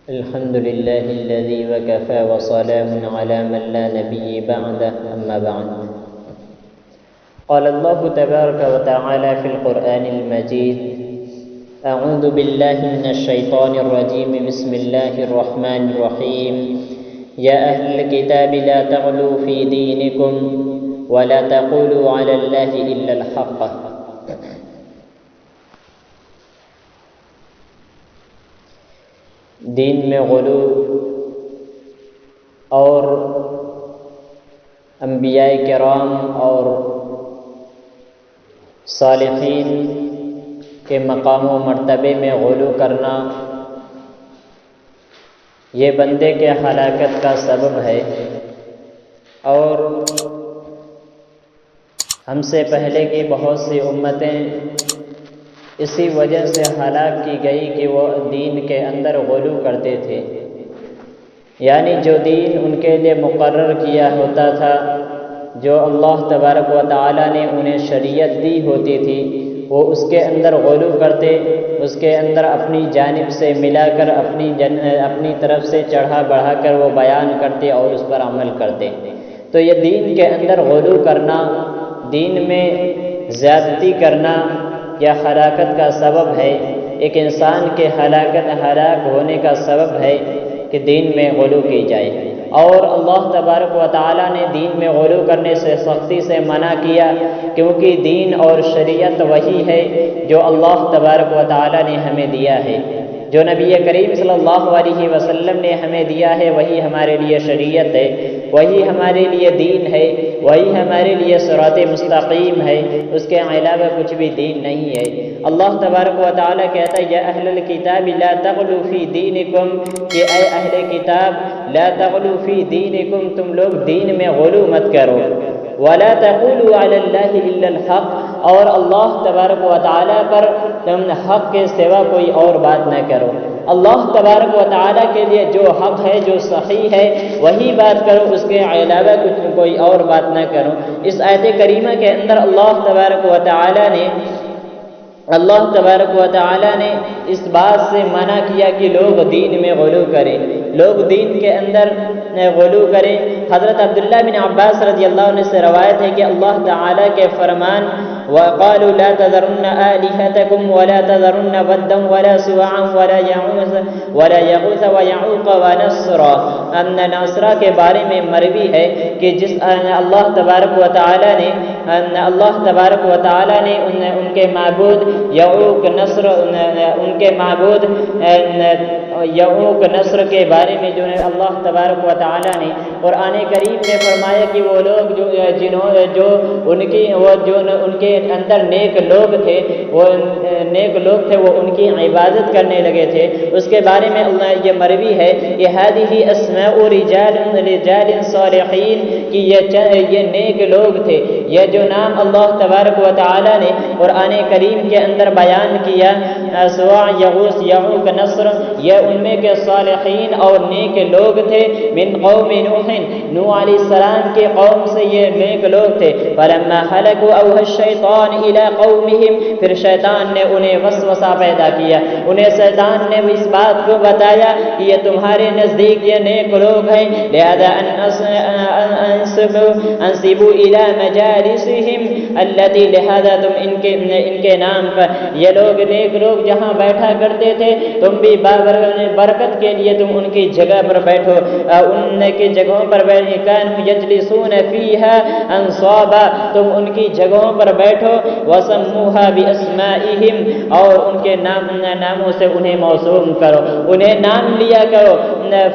الحمد لله الذي وكفى وسلام على من لا نبي بعده أما بعد. قال الله تبارك وتعالى في القرآن المجيد: أعوذ بالله من الشيطان الرجيم. بسم الله الرحمن الرحيم. يا أهل الكتاب لا تغلوا في دينكم ولا تقولوا على الله إلا الحق. دین میں غلو اور انبیاء کرام اور صالحین کے مقام و مرتبے میں غلو کرنا یہ بندے کے ہلاکت کا سبب ہے، اور ہم سے پہلے کی بہت سی امتیں اسی وجہ سے ہلاک کی گئی کہ وہ دین کے اندر غلو کرتے تھے، یعنی جو دین ان کے لیے مقرر کیا ہوتا تھا، جو اللہ تبارک و تعالیٰ نے انہیں شریعت دی ہوتی تھی، وہ اس کے اندر غلو کرتے، اس کے اندر اپنی جانب سے ملا کر اپنی طرف سے چڑھا بڑھا کر وہ بیان کرتے اور اس پر عمل کرتے. تو یہ دین کے اندر غلو کرنا، دین میں زیادتی کرنا یا ہلاکت کا سبب ہے. ایک انسان کے ہلاک ہونے کا سبب ہے کہ دین میں غلو کی جائے، اور اللہ تبارک و تعالیٰ نے دین میں غلو کرنے سے سختی سے منع کیا، کیونکہ دین اور شریعت وہی ہے جو اللہ تبارک و تعالیٰ نے ہمیں دیا ہے. جو نبی کریم صلی اللہ علیہ وسلم نے ہمیں دیا ہے وہی ہمارے لیے شریعت ہے، وہی ہمارے لیے دین ہے، وہی ہمارے لیے صراط مستقیم ہے. اس کے علاوہ کچھ بھی دین نہیں ہے. اللہ تبارک و تعالیٰ کہتا ہے: یا اہل الکتاب لا تغلوا فی دینکم، کہ اے اہل کتاب لا تغلوا فی دینکم، تم لوگ دین میں غلو مت کرو. ولا تقولوا علی اللہ الا الحق، اور اللہ تبارک و تعالیٰ پر تم حق کے سوا کوئی اور بات نہ کرو. اللہ تبارک و تعالیٰ کے لیے جو حق ہے، جو صحیح ہے، وہی بات کرو، اس کے علاوہ کوئی اور بات نہ کرو. اس آیت کریمہ کے اندر اللہ تبارک و تعالیٰ نے اس بات سے منع کیا کہ لوگ دین میں غلو کریں، لوگ دین کے اندر غلو کریں. حضرت عبداللہ بن عباس رضی اللہ عنہ سے روایت ہے کہ اللہ تعالیٰ کے فرمان: وَقَالُوا لَا تَذَرُنَّ آلِهَتَكُمْ وَلَا تَذَرُنَّ وَدًّا وَلَا سُوَاعًا وَلَا يَغُوثَ وَيَعُوقَ وَنَسْرًا. نصرہ کے بارے میں مروی ہے کہ جس اللہ تبارک و تعالیٰ نے ان کے معبود یعوق نصر کے بارے میں جو ہے اللہ تبارک و تعالیٰ نے قرآن کریم میں فرمایا کہ وہ لوگ جو ان کے اندر نیک لوگ تھے وہ ان کی عبادت کرنے لگے تھے. اس کے بارے میں اللہ یہ مروی ہے کہ هذه اسماء رجال صالحین، کہ یہ نیک لوگ تھے. یہ جو نام اللہ تبارک و تعالیٰ نے قرآن کریم کے اندر بیان کیا، سواع، یغوث، یعوق، نصر، یہ ان میں کے صالحین اور نیک لوگ تھے. من قوم نوح علیہ السلام کے قوم سے یہ نیک لوگ تھے. فلما هلكوا اوحى الشیطان الى قومهم، پھر شیطان نے انہیں وسوسہ پیدا کیا، انہیں شیطان نے اس بات کو بتایا کہ یہ تمہارے نزدیک یہ نیک لوگ ہیں، لہذا انسبوا الى مجالسهم التي، لہذا تم ان کے نام پر، یہ لوگ نیک لوگ جہاں بیٹھا کرتے تھے تم بھی برکت کے لیے تم ان کی جگہ پر بیٹھو، ان کی جگہوں پر بیٹھو. كانوا يجلسون فيها انصابا، تم ان کی جگہوں پر بیٹھو. وسموها باسمائهم، اور ان کے ناموں سے انہیں موسوم کرو، انہیں نام لیا کرو.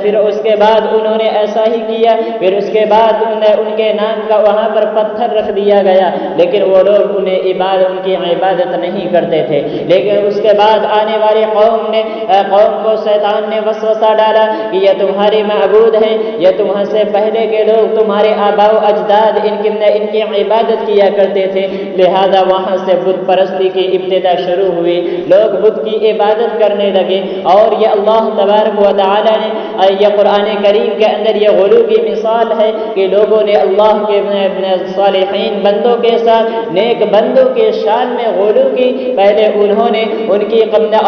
پھر اس کے بعد انہوں نے ایسا ہی کیا. پھر اس کے بعد ان کے نام کا وہاں پر پتھر رکھ دیا گیا، لیکن وہ لوگ ان کی عبادت نہیں کرتے تھے. لیکن اس کے بعد آنے والی قوم کو شیطان نے وسوسہ ڈالا کہ یہ تمہارے معبود ہیں، یہ تمہارے سے پہلے کے لوگ، تمہارے آباء و اجداد ان کی عبادت کیا کرتے تھے. لہذا وہاں سے بت پرستی کی ابتدا شروع ہوئی، لوگ بت کی عبادت کرنے لگے. اور یہ اللہ تبارک و تعالیٰ نے یہ قرآن کریم کے اندر یہ غلو کی مثال ہے کہ لوگوں نے اللہ کے صالحین بندوں کے ساتھ، نیک بندوں کے شان میں غلو کی. پہلے انہوں نے ان کی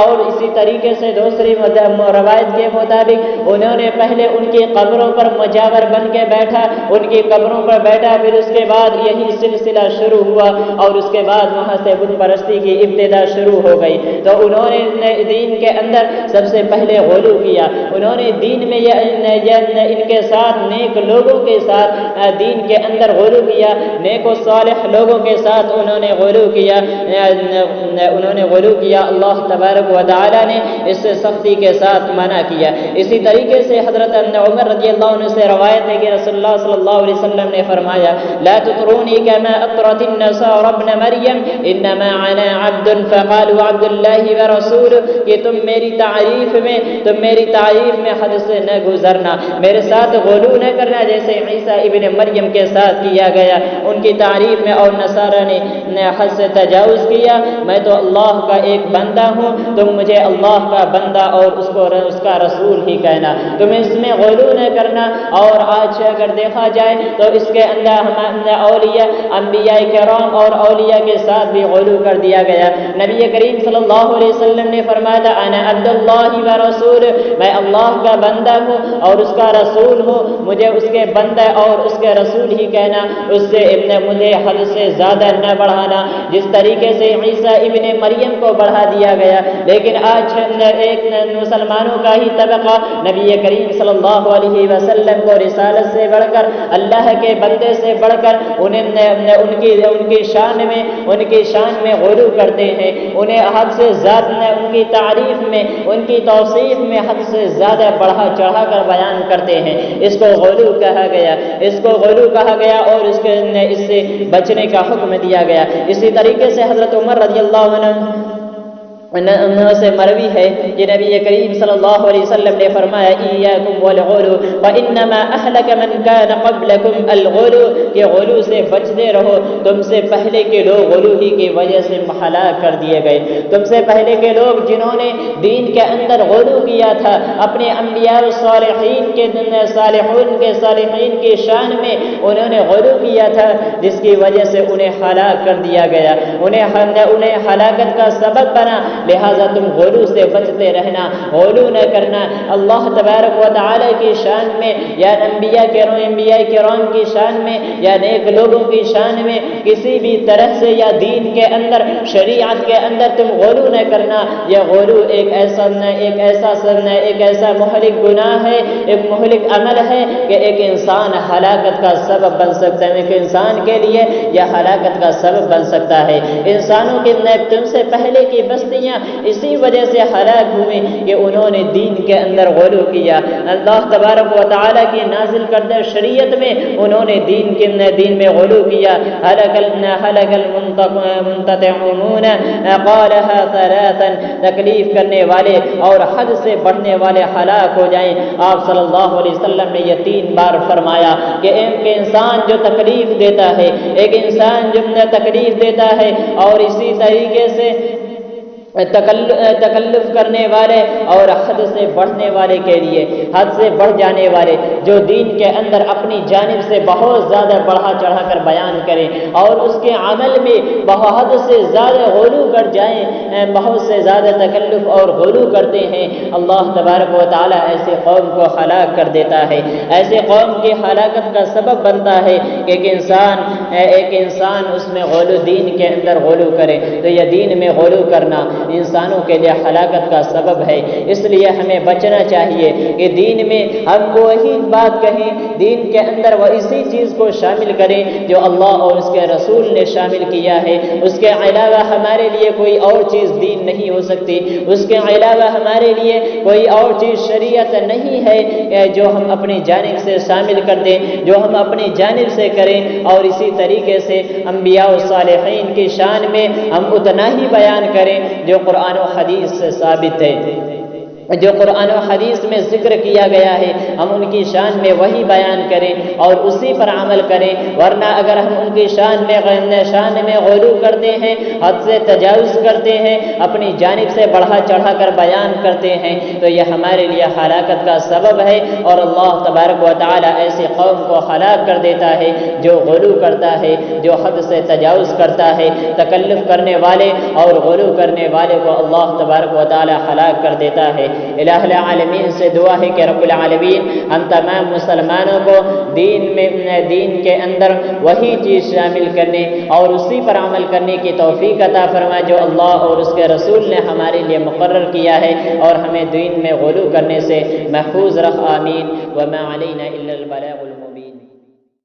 اور اسی طریقے سے دوسری روایت کے مطابق انہوں نے پہلے ان کی قبروں پر مجاور بن کے بیٹھا، ان کی قبروں پر بیٹھا، پھر اس کے بعد یہی سلسلہ شروع ہوا اور اس کے بعد وہاں سے بت پرستی کی ابتدا شروع ہو گئی۔ تو انہوں نے دین کے اندر سب سے پہلے غلو کیا، انہوں نے دین میں ان کے ساتھ نیک لوگوں کے ساتھ دین کے اندر غلو کیا، نیک و صالح لوگوں کے ساتھ انہوں نے غلو کیا، اللہ تبارک و تعالی نے اس سے سختی کے ساتھ منع کیا۔ اسی طریقے سے حضرت عمر رضی اللہ عنہ سے روایت ہے کہ رسول اللہ صلی اللہ علیہ وسلم نے فرمایا لا تطرونی کما اطرت النصارى ابن مریم انما انا عبد فقالوا عبد اللہ ورسول، کہ تم میری تعریف میں حد سے نہ گزرنا، میرے ساتھ غلو نہ کرنا جیسے عیسیٰ ابن مریم کے ساتھ کیا گیا ان کی تعریف میں، اور نصارہ نے حد سے تجاوز کیا۔ میں تو اللہ کا ایک بندہ ہوں، تم مجھے اللہ کا بندہ اور اس کا رسول ہی کہنا، تم اس میں غلو نہ کرنا۔ اور آج اگر دیکھا جائے تو اس کے اندر اولیاء، انبیاء کرام اور اولیاء کے ساتھ بھی غلو کر دیا گیا۔ نبی کریم صلی اللہ علیہ وسلم نے فرمایا انا عبد اللہ و رسول، میں اللہ کا بندہ ہوں اور اس کا رسول ہوں، مجھے اس کے بندہ اور اس کے رسول ہی کہنا، اس سے مجھے حد سے زیادہ نہ بڑھانا، جس طریقے سے عیسیٰ ابن مریم کو بڑھا دیا گیا۔ لیکن آج ایک مسلمانوں کا ہی طبقہ نبی کریم صلی اللہ علیہ وسلم کو رسالت سے بڑھ کر، اللہ کے بندے سے بڑھ کر ان کی شان میں غلو کرتے ہیں، انہیں حد سے زیادہ ان کی تعریف میں، ان کی توصیف میں حد سے زیادہ بڑھا چڑھا کر بیان کرتے ہیں۔ اس کو غلو کہا گیا اور اس سے بچنے کا حکم دیا گیا۔ اسی طریقے سے حضرت عمر رضی اللہ عنہ سے مروی ہے کہ نبی کریم صلی اللہ علیہ وسلم نے فرمایا ایاکم والغلو فانما اہلک من کان قبلکم الغلو، کہ غلو سے بچتے رہو، تم سے پہلے کے لوگ غلو ہی کی وجہ سے ہلاک کر دیے گئے۔ تم سے پہلے کے لوگ جنہوں نے دین کے اندر غلو کیا تھا، اپنے انبیاء والصالحین صالحین کی شان میں انہوں نے غلو کیا تھا، جس کی وجہ سے انہیں ہلاک کر دیا گیا، انہیں ہلاکت کا سبب بنا۔ لہذا تم غلو سے بچتے رہنا، غلو نہ کرنا۔ اللہ تبارک و تعالی کی شان میں یا انبیاء کرام کی شان میں یا نیک لوگوں کی شان میں کسی بھی طرح سے یا دین کے اندر، شریعت کے اندر تم غلو نہ کرنا۔ یہ غلو ایک ایسا مہلک گناہ ہے، ایک مہلک عمل ہے کہ ایک انسان ہلاکت کا سبب بن سکتا ہے، ایک انسان کے لیے یہ ہلاکت کا سبب بن سکتا ہے۔ انسانوں کے تم سے پہلے کی بستیاں اسی وجہ سے ہلاک ہوئی کہ انہوں نے دین کے اندر غلو کیا، اللہ تبارک و تعالی کی نازل کردہ شریعت میں انہوں نے دین میں غلو کیا۔ ہلک المنتطعون قالها ثلاثا، تکلیف کرنے والے اور حد سے بڑھنے والے ہلاک ہو جائیں۔ آپ صلی اللہ علیہ وسلم نے یہ 3 بار فرمایا کہ ایک انسان جو تکلیف دیتا ہے، ایک انسان جو تکلیف دیتا ہے اور اسی طریقے سے تکلف کرنے والے اور حد سے بڑھنے والے کے لیے، حد سے بڑھ جانے والے جو دین کے اندر اپنی جانب سے بہت زیادہ بڑھا چڑھا کر بیان کریں اور اس کے عمل میں بہت سے زیادہ غلو کر جائیں، بہت سے زیادہ تکلف اور غلو کرتے ہیں، اللہ تبارک و تعالی ایسے قوم کو ہلاک کر دیتا ہے۔ ایسے قوم کی ہلاکت کا سبب بنتا ہے کہ ایک انسان اس میں غلو، دین کے اندر غلو کرے، تو یہ دین میں غلو کرنا انسانوں کے لیے ہلاکت کا سبب ہے۔ اس لیے ہمیں بچنا چاہیے کہ دین میں ہم وہی بات کہیں، دین کے اندر وہ اسی چیز کو شامل کریں جو اللہ اور اس کے رسول نے شامل کیا ہے۔ اس کے علاوہ ہمارے لیے کوئی اور چیز دین نہیں ہو سکتی، اس کے علاوہ ہمارے لیے کوئی اور چیز شریعت نہیں ہے جو ہم اپنی جانب سے شامل کر دیں، جو ہم اپنی جانب سے کریں۔ اور اسی طریقے سے انبیاء و صالحین کی شان میں ہم اتنا ہی بیان کریں جو قرآن و حدیث سے ثابت ہے۔ جو قرآن و حدیث میں ذکر کیا گیا ہے ہم ان کی شان میں وہی بیان کریں اور اسی پر عمل کریں، ورنہ اگر ہم ان کی شان میں غلو کرتے ہیں، حد سے تجاوز کرتے ہیں، اپنی جانب سے بڑھا چڑھا کر بیان کرتے ہیں تو یہ ہمارے لیے ہلاکت کا سبب ہے، اور اللہ تبارک و تعالی ایسی قوم کو ہلاک کر دیتا ہے جو غلو کرتا ہے، جو حد سے تجاوز کرتا ہے۔ تکلف کرنے والے اور غلو کرنے والے کو اللہ تبارک و تعالی ہلاک کر دیتا ہے۔ الہ العالمین سے دعا ہے کہ رب العالمین ہم تمام مسلمانوں کو دین کے اندر وہی چیز شامل کرنے اور اسی پر عمل کرنے کی توفیق عطا فرمائے جو اللہ اور اس کے رسول نے ہمارے لیے مقرر کیا ہے، اور ہمیں دین میں غلو کرنے سے محفوظ رکھ، آمین۔ وما علینا الا البلاغ